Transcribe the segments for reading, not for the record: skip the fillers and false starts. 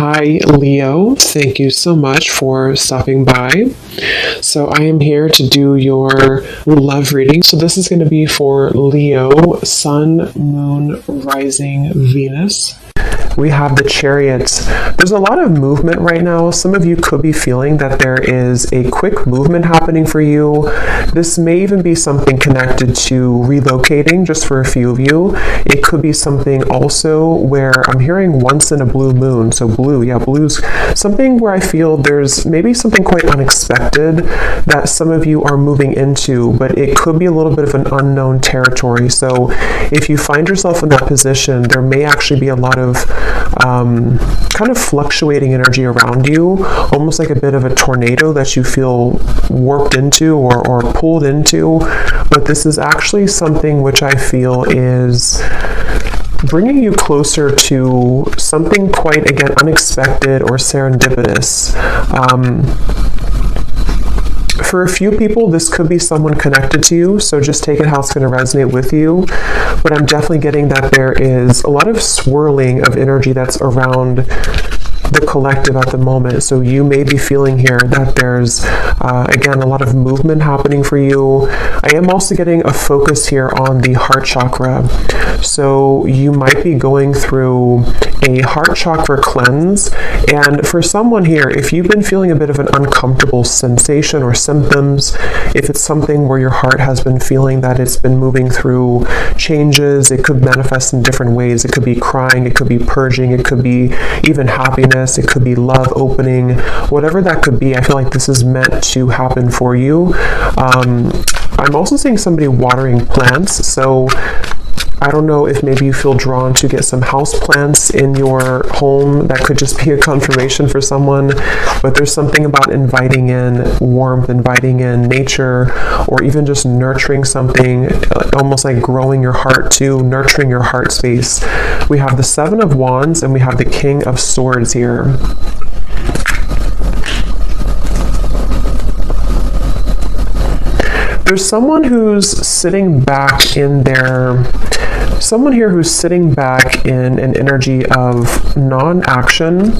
Hi, Leo. Thank you so much for stopping by. So I am here to do your love reading. So this is going to be for Leo, Sun, Moon, Rising, Venus. We have the Chariot. There's a lot of movement right now. Some of you could be feeling that there is a quick movement happening for you. This may even be something connected to relocating, just for a few of you. It could be something also where I'm hearing once in a blue moon. So blue, yeah, blue's something where I feel there's maybe something quite unexpected that some of you are moving into, but it could be a little bit of an unknown territory. So if you find yourself in that position, there may actually be a lot of kind of fluctuating energy around you, almost like a bit of a tornado that you feel warped into or pulled into. But this is actually something which I feel is bringing you closer to something quite, again, unexpected or serendipitous. For a few people, this could be someone connected to you, so just take it how it's going to resonate with you. But I'm definitely getting that there is a lot of swirling of energy that's around the collective at the moment. So you may be feeling here that there's, again, a lot of movement happening for you. I am also getting a focus here on the heart chakra. So you might be going through a heart chakra cleanse. And for someone here, if you've been feeling a bit of an uncomfortable sensation or symptoms, if it's something where your heart has been feeling that it's been moving through changes, it could manifest in different ways. It could be crying, it could be purging, it could be even happiness, it could be love opening, whatever that could be. I feel like this is meant to happen for you. I'm also seeing somebody watering plants. So I don't know if maybe you feel drawn to get some house plants in your home. That could just be a confirmation for someone. But there's something about inviting in warmth, inviting in nature, or even just nurturing something, almost like growing your heart too, nurturing your heart space. We have the Seven of Wands and we have the King of Swords here. There's someone who's sitting back in someone here who's sitting back in an energy of non-action.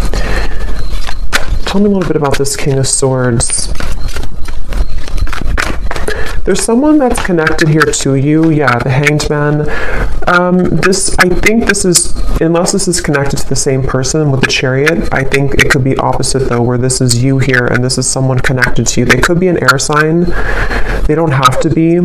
Tell me a little bit about this King of Swords. There's someone that's connected here to you. Yeah, the Hanged Man. I think this is, unless this is connected to the same person with the Chariot, I think it could be opposite though, where this is you here and this is someone connected to you. They could be an air sign. They don't have to be.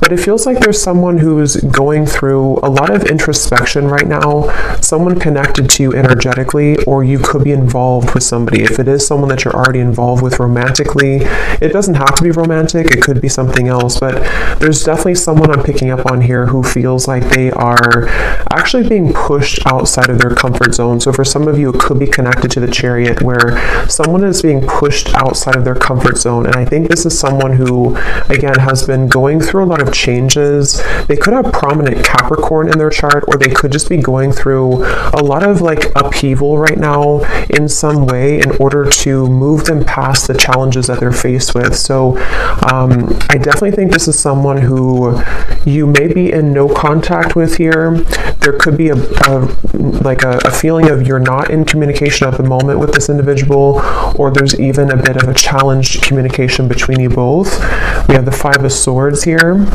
But it feels like there's someone who's going through a lot of introspection right now, someone connected to you energetically, or you could be involved with somebody. If it is someone that you're already involved with romantically, it doesn't have to be romantic, it could be something else, but there's definitely someone I'm picking up on here who feels like they are actually being pushed outside of their comfort zone. So for some of you, it could be connected to the Chariot, where someone is being pushed outside of their comfort zone. And I think this is someone who, again, has been going through a lot of changes. They could have prominent Capricorn in their chart, or they could just be going through a lot of like upheaval right now in some way in order to move them past the challenges that they're faced with. So I definitely think this is someone who you may be in no contact with here. There could be a feeling of you're not in communication at the moment with this individual, or there's even a bit of a challenged communication between you both. We have the Five of Swords here.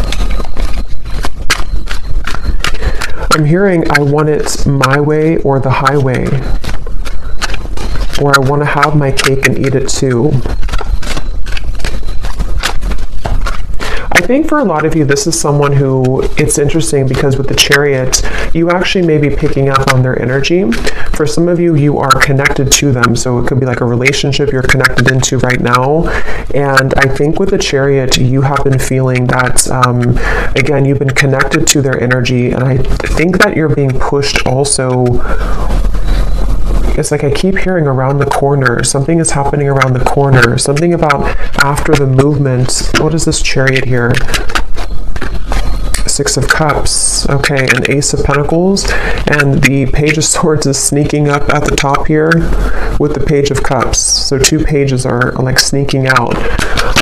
I'm hearing I want it my way or the highway, or I want to have my cake and eat it too. I think for a lot of you, this is someone who, it's interesting because with the Chariot, you actually may be picking up on their energy. For some of you, you are connected to them. So it could be like a relationship you're connected into right now. And I think with the Chariot, you have been feeling that, again, you've been connected to their energy. And I think that you're being pushed also. It's like I keep hearing around the corner. Something is happening around the corner. Something about after the movement. What is this Chariot here? Six of Cups. Okay, an Ace of Pentacles. And the Page of Swords is sneaking up at the top here with the Page of Cups. So two pages are like sneaking out.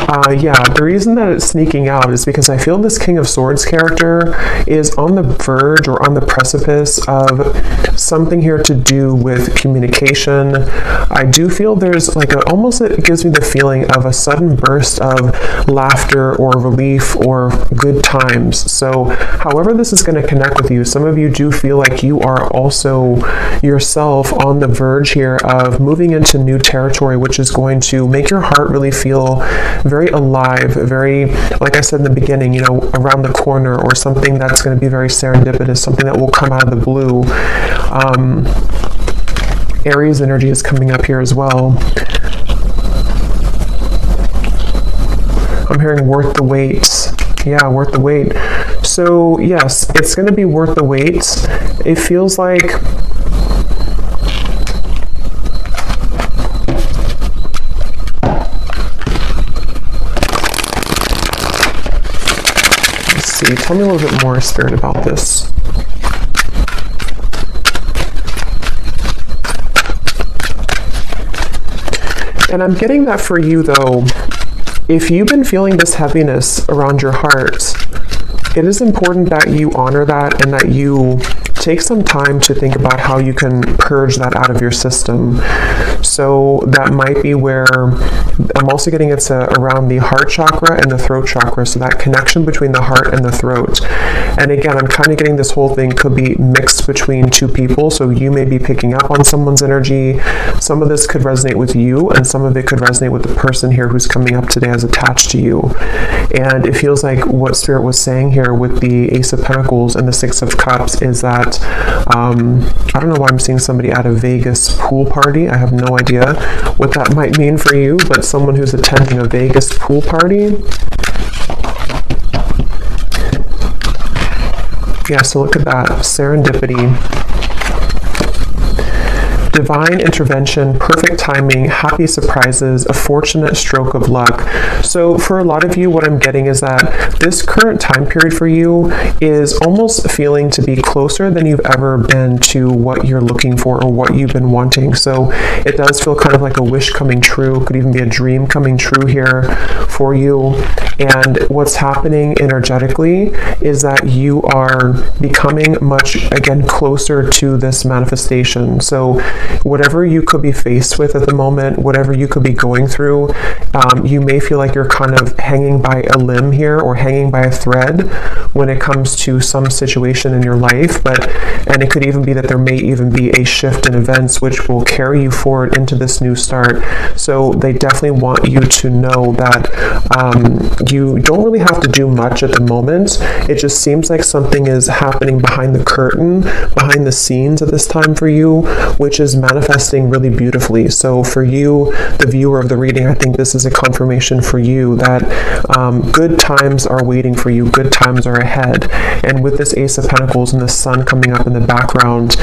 Yeah, the reason that it's sneaking out is because I feel this King of Swords character is on the verge or on the precipice of something here to do with communication. I do feel there's like almost it gives me the feeling of a sudden burst of laughter or relief or good times. So however this is going to connect with you, some of you do feel like you are also yourself on the verge here of moving into new territory, which is going to make your heart really feel very alive, very, like I said in the beginning, you know, around the corner, or something that's going to be very serendipitous, something that will come out of the blue. Aries energy is coming up here as well. I'm hearing worth the wait. Yeah, worth the wait. So yes, it's going to be worth the wait. It feels like tell me a little bit more, Spirit, about this. And I'm getting that for you, though, if you've been feeling this heaviness around your heart, it is important that you honor that and that you take some time to think about how you can purge that out of your system. So that might be where I'm also getting it's around the heart chakra and the throat chakra, so that connection between the heart and the throat. And again, I'm kind of getting this whole thing could be mixed between two people, so you may be picking up on someone's energy. Some of this could resonate with you, and some of it could resonate with the person here who's coming up today as attached to you. And it feels like what Spirit was saying here with the Ace of Pentacles and the Six of Cups is that I don't know why I'm seeing somebody at a Vegas pool party. I have no idea what that might mean for you, but someone who's attending a Vegas pool party. Yeah, so look at that. Serendipity. Divine intervention, perfect timing, happy surprises, a fortunate stroke of luck. So for a lot of you, what I'm getting is that this current time period for you is almost feeling to be closer than you've ever been to what you're looking for or what you've been wanting. So it does feel kind of like a wish coming true, could even be a dream coming true here for you. And what's happening energetically is that you are becoming much, again, closer to this manifestation. So whatever you could be faced with at the moment, whatever you could be going through, you may feel like you're kind of hanging by a limb here or hanging by a thread when it comes to some situation in your life. And it could even be that there may even be a shift in events which will carry you forward into this new start. So they definitely want you to know that you don't really have to do much at the moment. It just seems like something is happening behind the curtain, behind the scenes at this time for you, which is manifesting really beautifully. So for you, the viewer of the reading, I think this is a confirmation for you that good times are waiting for you, good times are ahead. And with this Ace of Pentacles and the Sun coming up in the background,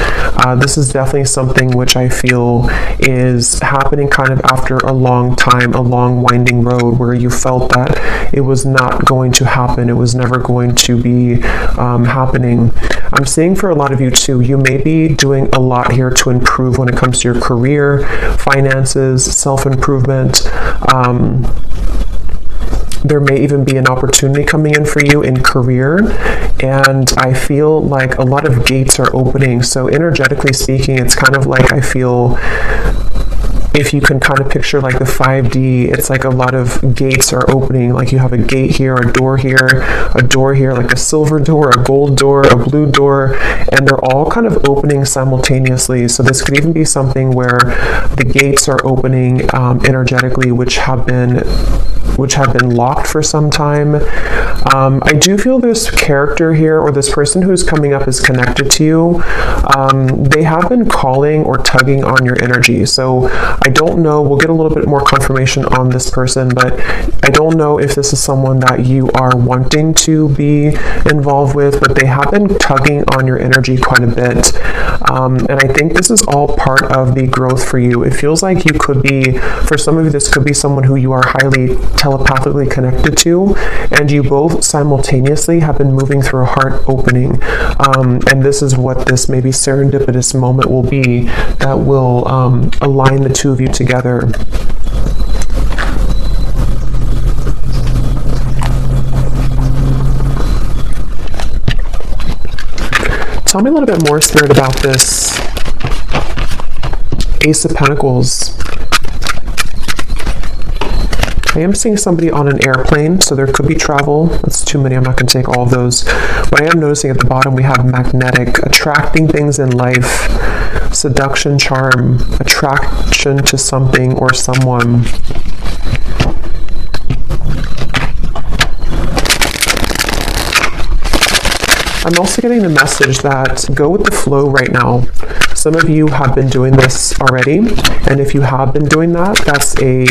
this is definitely something which I feel is happening kind of after a long time, a long winding road where you felt that it was not going to happen, it was never going to be happening. I'm seeing for a lot of you too, you may be doing a lot here to improve when it comes to your career, finances, self-improvement. There may even be an opportunity coming in for you in career, and I feel like a lot of gates are opening. So energetically speaking, it's kind of like I feel, if you can kind of picture like the 5D, it's like a lot of gates are opening. Like you have a gate here, a door here, like a silver door, a gold door, a blue door, and they're all kind of opening simultaneously. So this could even be something where the gates are opening energetically, which have been locked for some time. I do feel this character here, or this person who's coming up, is connected to you. They have been calling or tugging on your energy. So I don't know, we'll get a little bit more confirmation on this person, but I don't know if this is someone that you are wanting to be involved with, but they have been tugging on your energy quite a bit. And I think this is all part of the growth for you. It feels like you could be, for some of you, this could be someone who you are highly telepathically connected to, and you both simultaneously have been moving through a heart opening. And this is what this maybe serendipitous moment will be that will align the two of you together. Tell me a little bit more, Spirit, about this Ace of Pentacles. I am seeing somebody on an airplane, so there could be travel. That's too many. I'm not going to take all of those. But I am noticing at the bottom we have magnetic, attracting things in life, seduction, charm, attraction to something or someone. I'm also getting the message that go with the flow right now. Some of you have been doing this already, and if you have been doing that, that's a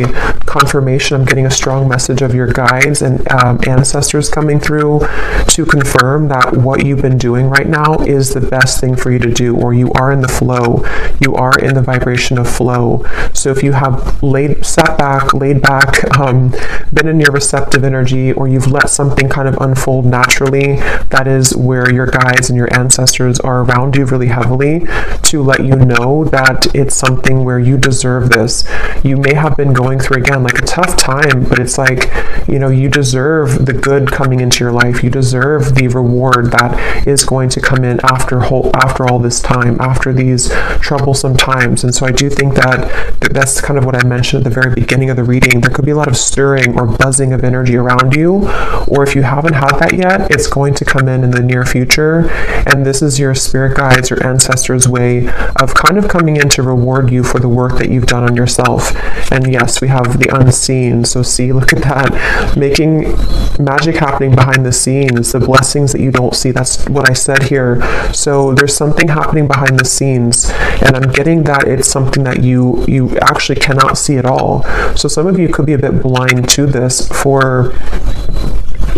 confirmation. I'm getting a strong message of your guides and ancestors coming through to confirm that what you've been doing right now is the best thing for you to do, or you are in the flow. You are in the vibration of flow. So if you have sat back, laid back, been in your receptive energy, or you've let something kind of unfold naturally, that is where your guides and your ancestors are around you really heavily to let you know that it's something where you deserve this. You may have been going through, again, like a tough time, but it's like, you know, you deserve the good coming into your life. You deserve the reward that is going to come in after all this time, after these troublesome times. And so I do think that that's kind of what I mentioned at the very beginning of the reading. There could be a lot of stirring or buzzing of energy around you, or if you haven't had that yet, it's going to come in the near future. And this is your spirit guides, your ancestors' way of kind of coming in to reward you for the work that you've done on yourself. And yes, we have the unseen. So see, look at that, making magic happening behind the scenes, the blessings that you don't see. That's what I said here. So there's something happening behind the scenes, and I'm getting that it's something that you actually cannot see at all. So some of you could be a bit blind to this for,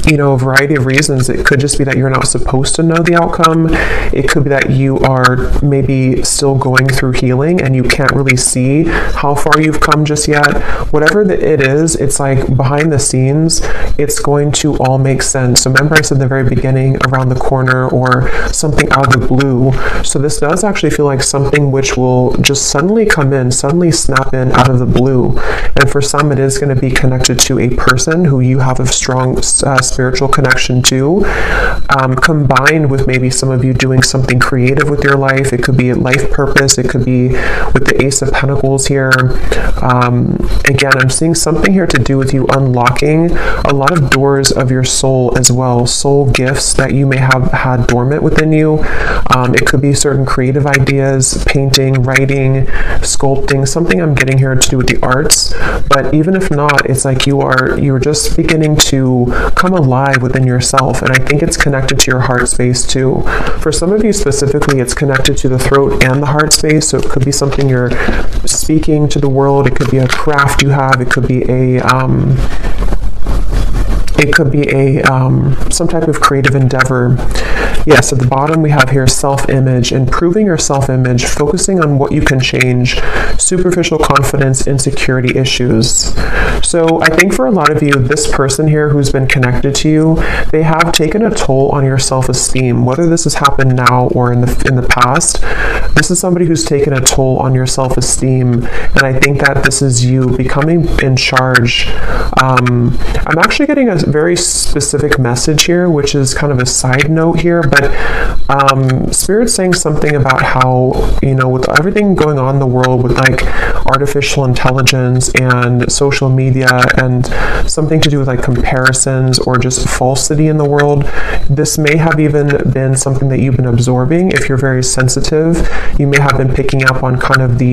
you know, a variety of reasons. It could just be that you're not supposed to know the outcome. It could be that you are maybe still going through healing and you can't really see how far you've come just yet. Whatever it is, it's like behind the scenes, it's going to all make sense. So remember I said in the very beginning, around the corner or something out of the blue. So this does actually feel like something which will just suddenly come in, suddenly snap in out of the blue. And for some, it is going to be connected to a person who you have a strong spiritual connection to, combined with maybe some of you doing something creative with your life. It could be a life purpose. It could be with the Ace of Pentacles here. Again, I'm seeing something here to do with you unlocking a lot of doors of your soul as well, soul gifts that you may have had dormant within you. It could be certain creative ideas, painting, writing, sculpting, something I'm getting here to do with the arts. But even if not, it's like you're just beginning to come alive within yourself. And I think it's connected to your heart space too. For some of you specifically, it's connected to the throat and the heart space. So it could be something you're speaking to the world. It could be a craft you have. It could be some type of creative endeavor. Yes, at the bottom we have here self-image, improving your self-image, focusing on what you can change, superficial confidence, insecurity issues. So I think for a lot of you, this person here who's been connected to you, they have taken a toll on your self-esteem. Whether this has happened now or in the past, this is somebody who's taken a toll on your self-esteem. And I think that this is you becoming in charge. I'm actually getting a very specific message here, which is kind of a side note here, but Spirit's saying something about how, you know, with everything going on in the world with like artificial intelligence and social media and something to do with like comparisons or just falsity in the world, this may have even been something that you've been absorbing. If you're very sensitive, you may have been picking up on kind of the,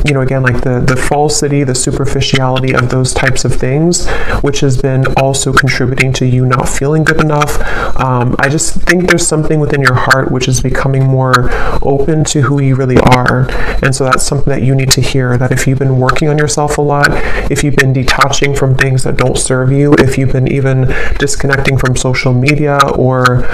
you know, again, like the falsity, the superficiality of those types of things, which has been also contributing to you not feeling good enough. I just think there's something within your heart which is becoming more open to who you really are. And so that's something that you need to hear, that if you've been working on yourself a lot, if you've been detaching from things that don't serve you, if you've been even disconnecting from social media or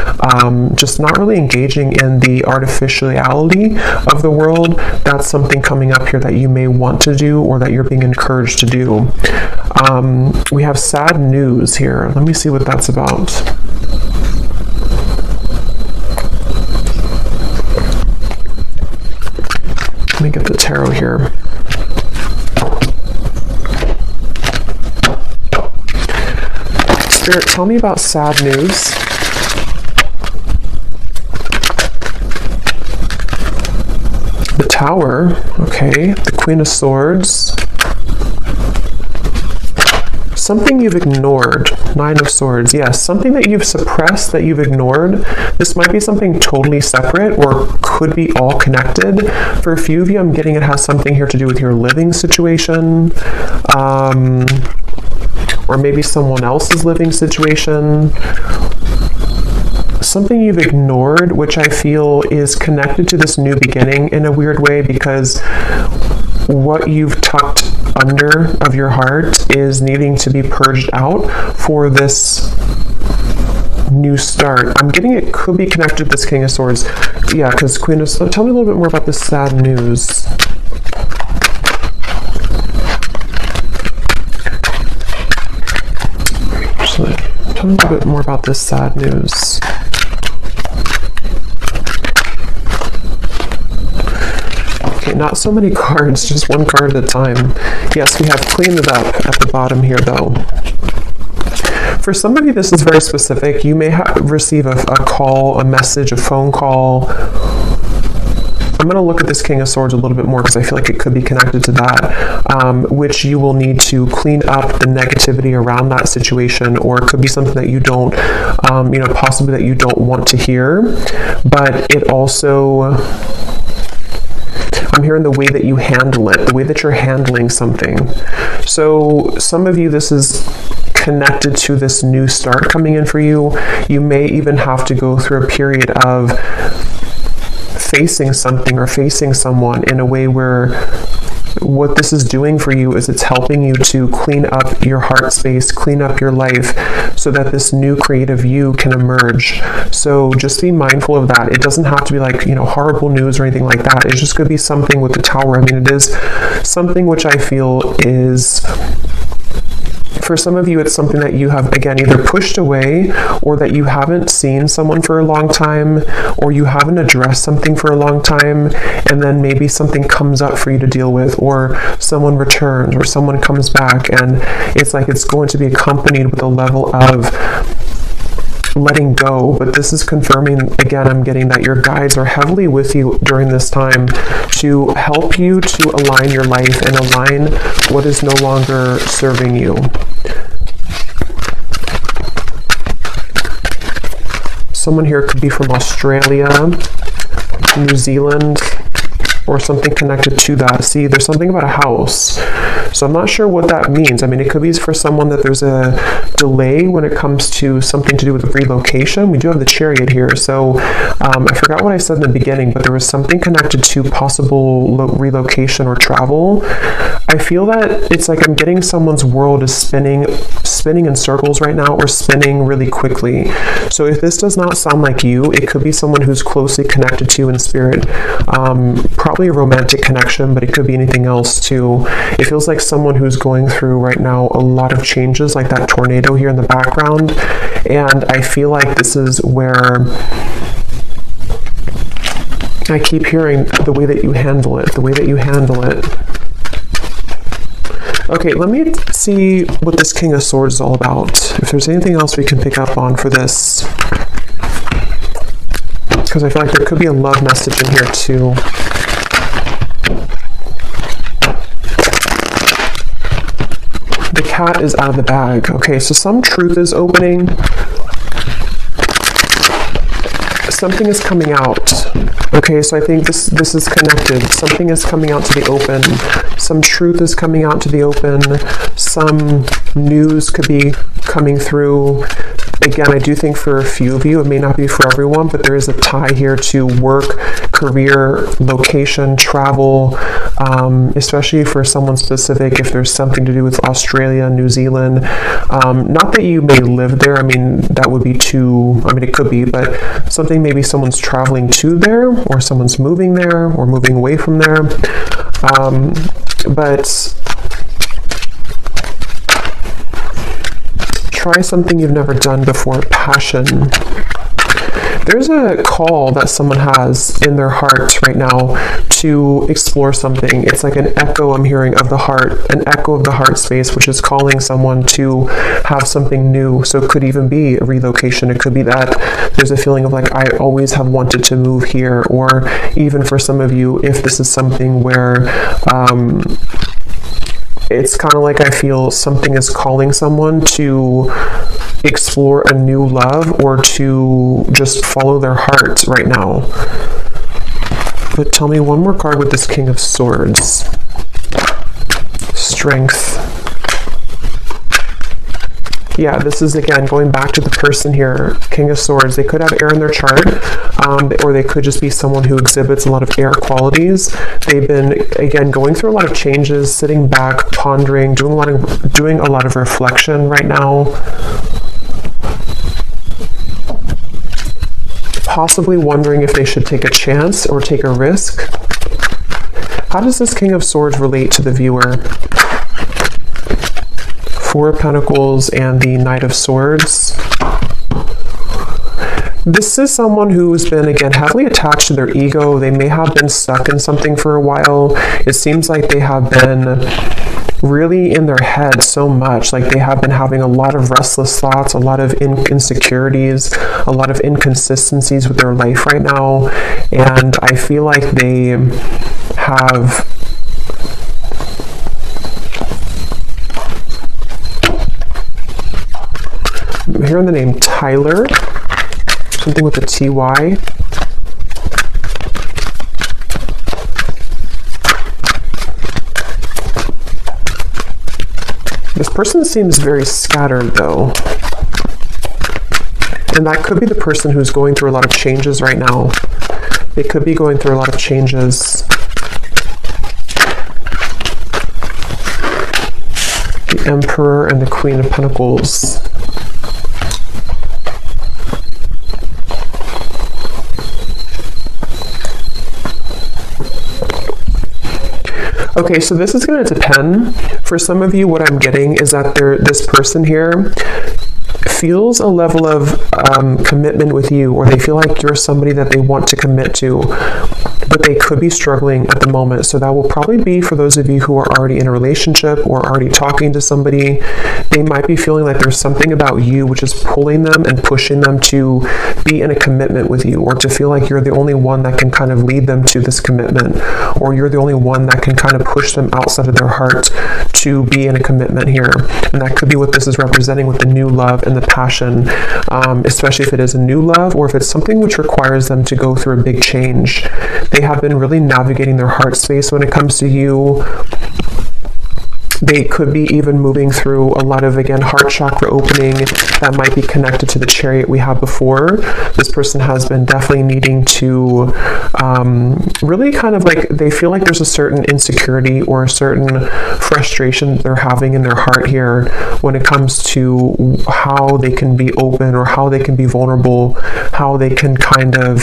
just not really engaging in the artificiality of the world, that's something coming up here that you may want to do or that you're being encouraged to do. We have sad news here. Let me see what that's about. Let me get the tarot here. Spirit, tell me about sad news. Tower. Okay, the Queen of Swords. Something you've ignored. Nine of Swords. Yes, something that you've suppressed, that you've ignored. This might be something totally separate or could be all connected. For a few of you, I'm getting it has something here to do with your living situation. Or maybe someone else's living situation. Something you've ignored, which I feel is connected to this new beginning in a weird way, because what you've tucked under of your heart is needing to be purged out for this new start. I'm getting it could be connected to this King of Swords. Yeah, because Queen of Swords. Tell me a little bit more about this sad news. Tell me a little bit more about this sad news. Okay, not so many cards, just one card at a time. Yes, we have cleaned it up at the bottom here, though. For some of you, this is very specific. You may receive a call, a message, a phone call. I'm going to look at this King of Swords a little bit more because I feel like it could be connected to that, which you will need to clean up the negativity around that situation, or it could be something that you don't, possibly that you don't want to hear. But it also, I'm hearing the way that you handle it, the way that you're handling something. So some of you, this is connected to this new start coming in for you. You may even have to go through a period of facing something or facing someone in a way where what this is doing for you is it's helping you to clean up your heart space, clean up your life, so that this new creative you can emerge. So just be mindful of that. It doesn't have to be like, horrible news or anything like that. It's just going to be something with the Tower. I mean, it is something which I feel is, for some of you, it's something that you have, again, either pushed away, or that you haven't seen someone for a long time, or you haven't addressed something for a long time, and then maybe something comes up for you to deal with, or someone returns, or someone comes back, and it's like it's going to be accompanied with a level of letting go. But this is confirming, again, I'm getting that your guides are heavily with you during this time to help you to align your life and align what is no longer serving you. Someone here could be from Australia, New Zealand, or something connected to that. See, there's something about a house. So I'm not sure what that means. I mean, it could be for someone that there's a delay when it comes to something to do with relocation. We do have the Chariot here. So I forgot what I said in the beginning, but there was something connected to possible relocation or travel. I feel that it's like I'm getting someone's world is spinning in circles right now, or spinning really quickly. So if this does not sound like you, it could be someone who's closely connected to you in spirit. Probably a romantic connection, but it could be anything else too. It feels like someone who's going through right now a lot of changes, like that tornado here in the background. And I feel like this is where I keep hearing the way that you handle it, the way that you handle it. Okay, let me see what this King of Swords is all about. If there's anything else we can pick up on for this. Because I feel like there could be a love message in here too. The cat is out of the bag. Okay, so some truth is opening. Something is coming out. Okay, so I think this is connected. Something is coming out to the open. Some truth is coming out to the open. Some news could be coming through. Again, I do think for a few of you, it may not be for everyone, but there is a tie here to work, career, location, travel, especially for someone specific, if there's something to do with Australia, New Zealand. Not that you may live there. I mean, that would be too, I mean, it could be, but something maybe someone's traveling to there, or someone's moving there, or moving away from there. But try something you've never done before. Passion. There's a call that someone has in their heart right now to explore something. It's like an echo I'm hearing of the heart, an echo of the heart space, which is calling someone to have something new. So it could even be a relocation. It could be that there's a feeling of like, I always have wanted to move here. Or even for some of you, if this is something where it's kind of like I feel something is calling someone to explore a new love or to just follow their heart right now. But tell me one more card with this King of Swords. Strength. Yeah, this is, again, going back to the person here, King of Swords. They could have air in their chart, or they could just be someone who exhibits a lot of air qualities. They've been, again, going through a lot of changes, sitting back, pondering, doing a lot of reflection right now. Possibly wondering if they should take a chance or take a risk. How does this King of Swords relate to the viewer? Four of Pentacles and the Knight of Swords. This is someone who's been, again, heavily attached to their ego. They may have been stuck in something for a while. It seems like they have been really in their head so much. Like they have been having a lot of restless thoughts, a lot of insecurities, a lot of inconsistencies with their life right now. And I feel like they have I'm hearing the name Tyler, something with a TY. This person seems very scattered though. And that could be the person who's going through a lot of changes right now. They could be going through a lot of changes. The Emperor and the Queen of Pentacles. Okay, so this is going to depend. For some of you, what I'm getting is that this person here feels a level of commitment with you, or they feel like you're somebody that they want to commit to, but they could be struggling at the moment. So that will probably be for those of you who are already in a relationship or already talking to somebody. They might be feeling like there's something about you which is pulling them and pushing them to be in a commitment with you, or to feel like you're the only one that can kind of lead them to this commitment, or you're the only one that can kind of push them outside of their heart to be in a commitment here. And that could be what this is representing with the new love and the passion, especially if it is a new love or if it's something which requires them to go through a big change. They have been really navigating their heart space when it comes to you. They could be even moving through a lot of, again, heart chakra opening that might be connected to the Chariot we had before. This person has been definitely needing to really kind of like, they feel like there's a certain insecurity or a certain frustration they're having in their heart here when it comes to how they can be open or how they can be vulnerable, how they can kind of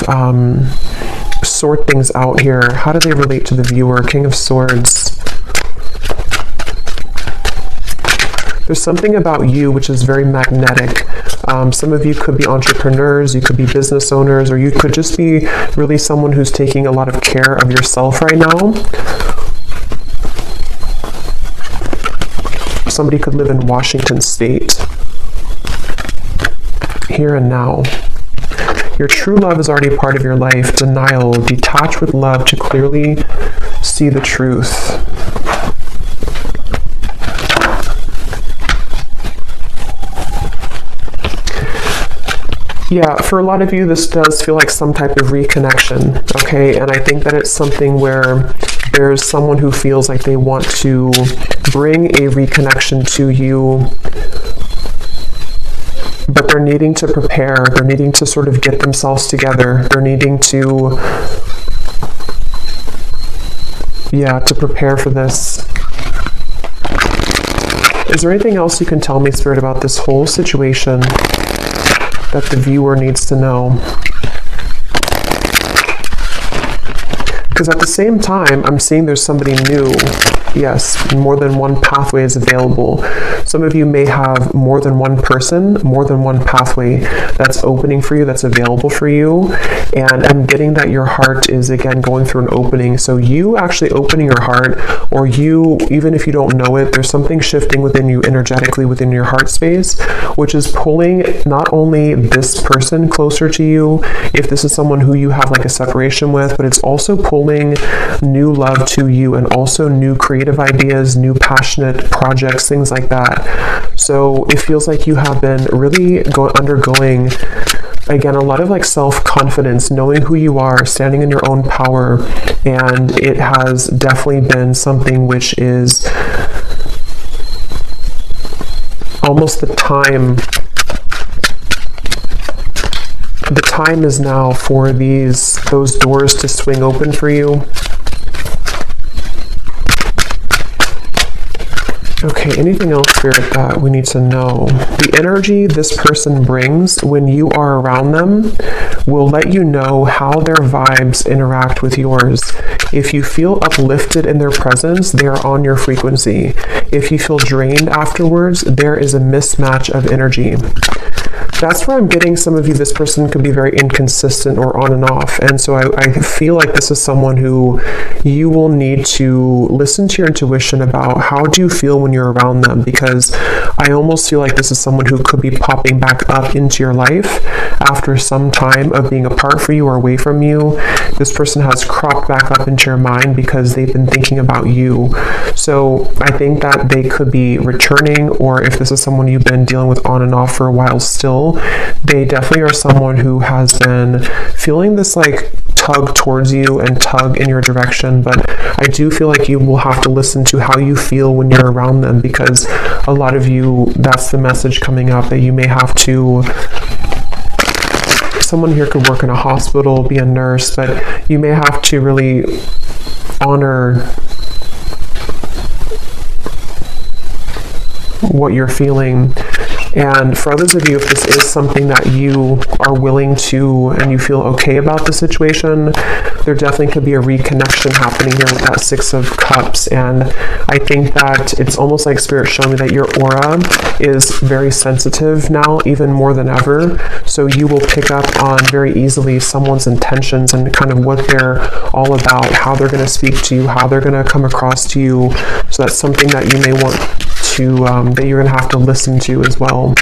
sort things out here. How do they relate to the viewer? King of Swords. There's something about you which is very magnetic. Some of you could be entrepreneurs, you could be business owners, or you could just be really someone who's taking a lot of care of yourself right now. Somebody could live in Washington State. Here and now. Your true love is already part of your life. Denial. Detach with love to clearly see the truth. Yeah, for a lot of you, this does feel like some type of reconnection, okay? And I think that it's something where there's someone who feels like they want to bring a reconnection to you, but they're needing to prepare. They're needing to sort of get themselves together. They're needing to, to prepare for this. Is there anything else you can tell me, Spirit, about this whole situation that the viewer needs to know? Because at the same time, I'm seeing there's somebody new Yes, more than one pathway is available. Some of you may have more than one person, more than one pathway that's opening for you, that's available for you. And I'm getting that your heart is, again, going through an opening. So you actually opening your heart, or you, even if you don't know it, there's something shifting within you energetically within your heart space, which is pulling not only this person closer to you, if this is someone who you have like a separation with, but it's also pulling new love to you, and also new creative ideas, new passionate projects, things like that. So it feels like you have been really undergoing, again, a lot of like self-confidence, knowing who you are, standing in your own power, and it has definitely been something which is almost the time. The time is now for those doors to swing open for you. Okay, anything else, Spirit, that we need to know? The energy this person brings when you are around them will let you know how their vibes interact with yours. If you feel uplifted in their presence, they are on your frequency. If you feel drained afterwards, there is a mismatch of energy. That's where I'm getting some of you, this person could be very inconsistent or on and off. And so I feel like this is someone who you will need to listen to your intuition about how do you feel when you're around them, because I almost feel like this is someone who could be popping back up into your life after some time of being apart from you or away from you. This person has cropped back up into your mind because they've been thinking about you. So I think that they could be returning, or if this is someone you've been dealing with on and off for a while still, they definitely are someone who has been feeling this like tug towards you and tug in your direction. But I do feel like you will have to listen to how you feel when you're around them, because a lot of you, that's the message coming up, that you may have to, someone here could work in a hospital, be a nurse, but you may have to really honor what you're feeling. And for others of you, if this is something that you are willing to and you feel okay about the situation, there definitely could be a reconnection happening here with that Six of Cups. And I think that it's almost like Spirit showing me that your aura is very sensitive now, even more than ever. So you will pick up on very easily someone's intentions and kind of what they're all about, how they're going to speak to you, how they're going to come across to you. So that's something that you may want to, that you're going to have to listen to as well.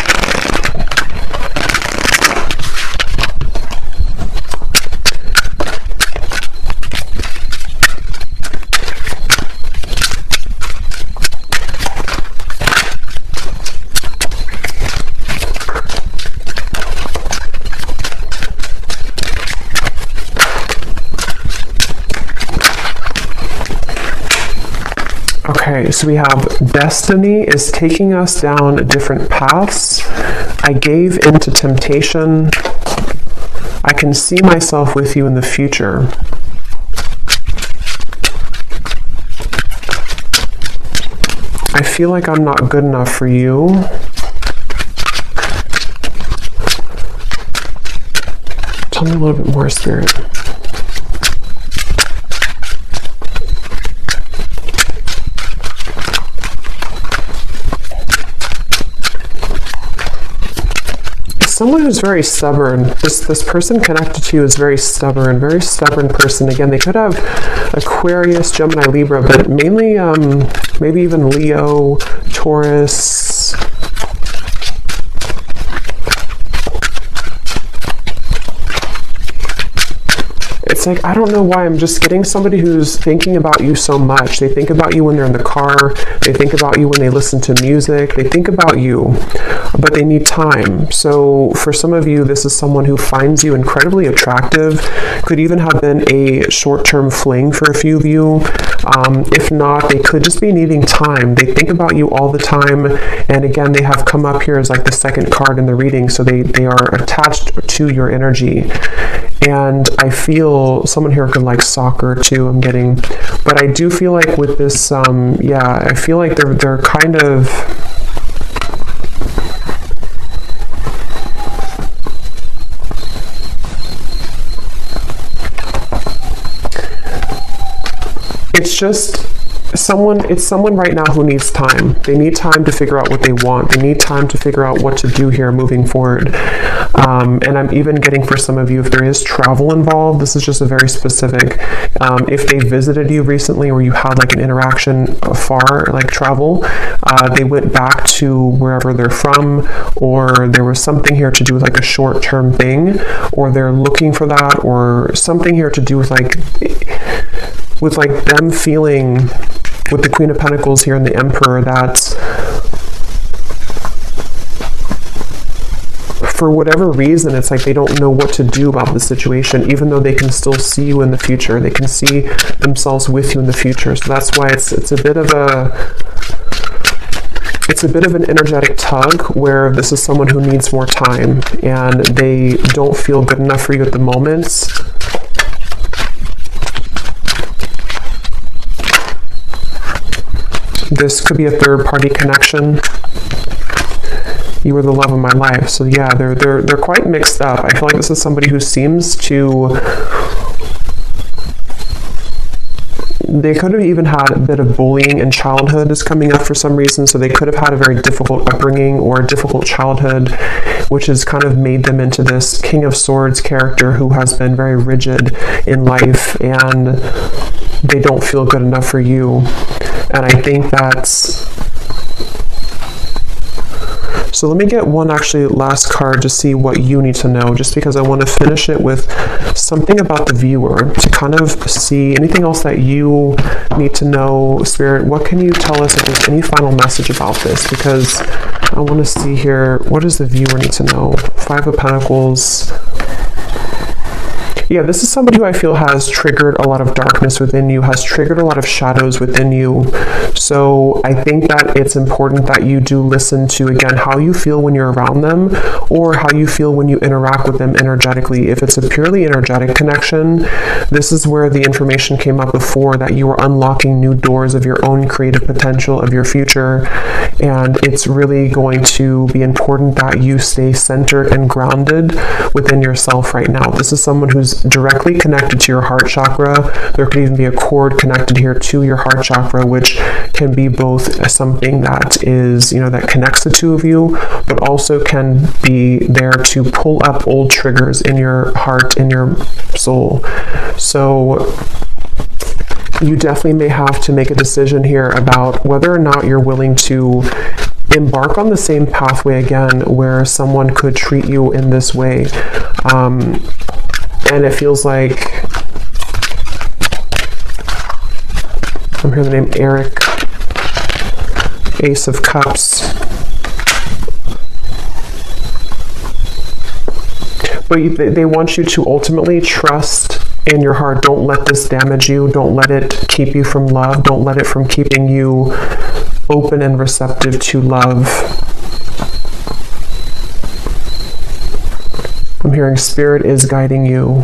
Okay, so we have destiny is taking us down different paths. I gave into temptation. I can see myself with you in the future. I feel like I'm not good enough for you. Tell me a little bit more, Spirit. Someone who's very stubborn. This person connected to you is very stubborn person. Again, they could have Aquarius, Gemini, Libra, but mainly maybe even Leo, Taurus. It's like, I don't know why, I'm just getting somebody who's thinking about you so much. They think about you when they're in the car. They think about you when they listen to music. They think about you, but they need time. So for some of you, this is someone who finds you incredibly attractive. Could even have been a short-term fling for a few of you. If not, they could just be needing time. They think about you all the time. And again, they have come up here as like the second card in the reading. So they are attached to your energy. And I feel someone here could like soccer too, I'm getting. But I do feel like with this, yeah, I feel like they're kind of... It's just it's someone right now who needs time. They need time to figure out what they want. They need time to figure out what to do here moving forward. And I'm even getting for some of you, if there is travel involved, this is just a very specific, if they visited you recently or you had like an interaction far, like travel, they went back to wherever they're from, or there was something here to do with like a short-term thing, or they're looking for that, or something here to do with like them feeling with the Queen of Pentacles here and the Emperor that for whatever reason, it's like they don't know what to do about the situation, even though they can still see you in the future. They can see themselves with you in the future. So that's why it's a bit of an energetic tug where this is someone who needs more time and they don't feel good enough for you at the moment. This could be a third-party connection. You were the love of my life. So yeah, they're quite mixed up. I feel like this is somebody who seems to. They could have even had a bit of bullying in childhood is coming up for some reason. So they could have had a very difficult upbringing or a difficult childhood, which has kind of made them into this King of Swords character who has been very rigid in life, and they don't feel good enough for you. And I think that's... So let me get one actually last card to see what you need to know, just because I want to finish it with something about the viewer to kind of see anything else that you need to know. Spirit, what can you tell us if there's any final message about this? Because I want to see here, what does the viewer need to know? Five of Pentacles. Yeah, this is somebody who I feel has triggered a lot of darkness within you, has triggered a lot of shadows within you. So I think that it's important that you do listen to, again, how you feel when you're around them or how you feel when you interact with them energetically. If it's a purely energetic connection, this is where the information came up before, that you are unlocking new doors of your own creative potential, of your future. And it's really going to be important that you stay centered and grounded within yourself right now. This is someone who's directly connected to your heart chakra. There could even be a cord connected here to your heart chakra, which can be both something that is, that connects the two of you, but also can be there to pull up old triggers in your heart, in your soul. So you definitely may have to make a decision here about whether or not you're willing to embark on the same pathway again, where someone could treat you in this way. And it feels like I'm hearing the name Eric, Ace of Cups. But they want you to ultimately trust in your heart. Don't let this damage you. Don't let it keep you from love. Don't let it from keeping you open and receptive to love. I'm hearing Spirit is guiding you.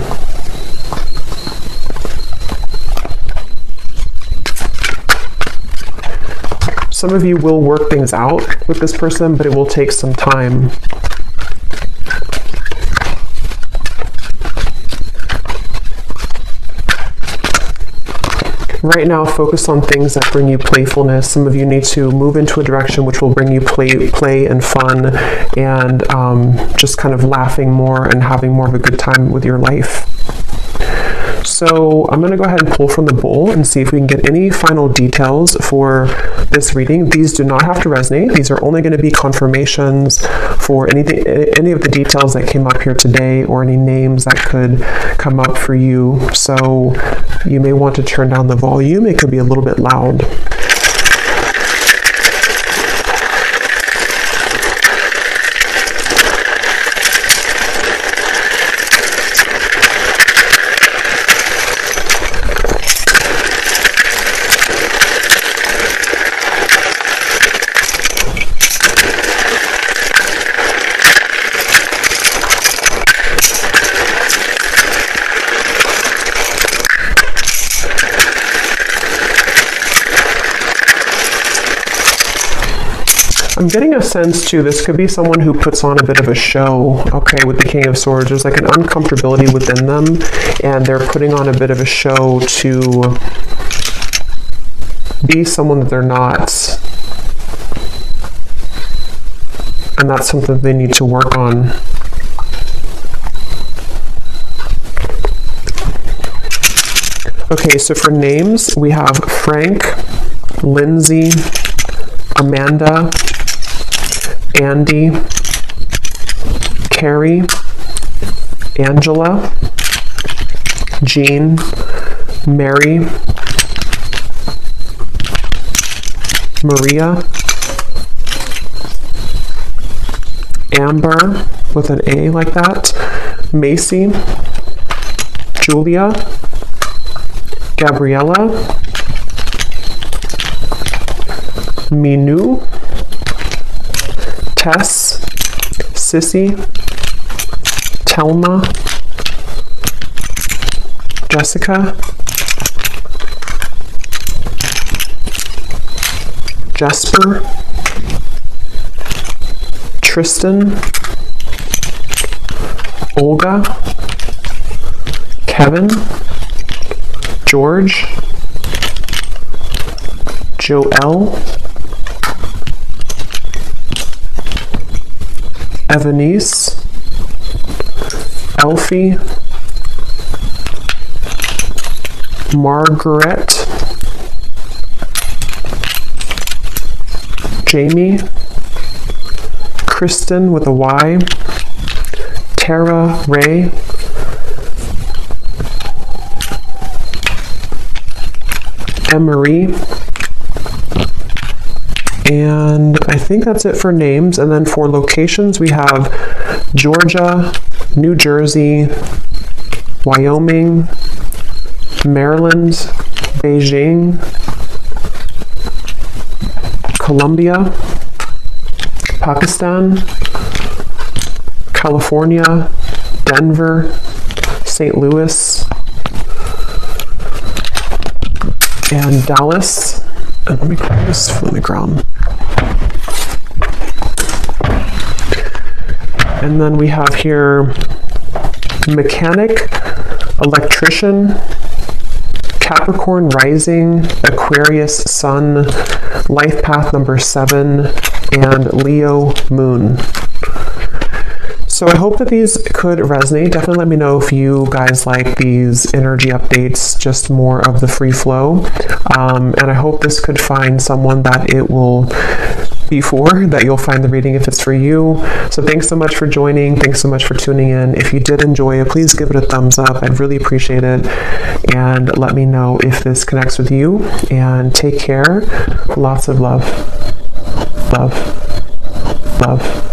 Some of you will work things out with this person, but it will take some time. Right now, focus on things that bring you playfulness. Some of you need to move into a direction which will bring you play and fun, and just kind of laughing more and having more of a good time with your life. So I'm going to go ahead and pull from the bowl and see if we can get any final details for this reading. These do not have to resonate. These are only going to be confirmations for any of the details that came up here today, or any names that could come up for you. So you may want to turn down the volume. It could be a little bit loud. I'm getting a sense too, this could be someone who puts on a bit of a show, okay, with the King of Swords. There's like an uncomfortability within them, and they're putting on a bit of a show to be someone that they're not. And that's something they need to work on. Okay, so for names, we have Frank, Lindsay, Amanda, Andy, Carrie, Angela, Jean, Mary, Maria, Amber with an A like that, Macy, Julia, Gabriella, Minu, Tess, Sissy, Telma, Jessica, Jesper, Tristan, Olga, Kevin, George, Joelle, Evanice, Elfie, Margaret, Jamie, Kristen with a Y, Tara Ray, Emery, and I think that's it for names. And then for locations, we have Georgia, New Jersey, Wyoming, Maryland, Beijing, Colombia, Pakistan, California, Denver, St. Louis, and Dallas. And let me grab this. Let me grab. And then we have here mechanic, electrician, Capricorn rising, Aquarius sun, life path number 7, and Leo moon. So I hope that these could resonate. Definitely let me know if you guys like these energy updates, just more of the free flow. And I hope this could find someone that it will be for, that you'll find the reading if it's for you. So thanks so much for joining. Thanks so much for tuning in. If you did enjoy it, please give it a thumbs up. I'd really appreciate it. And let me know if this connects with you. And take care. Lots of love. Love. Love.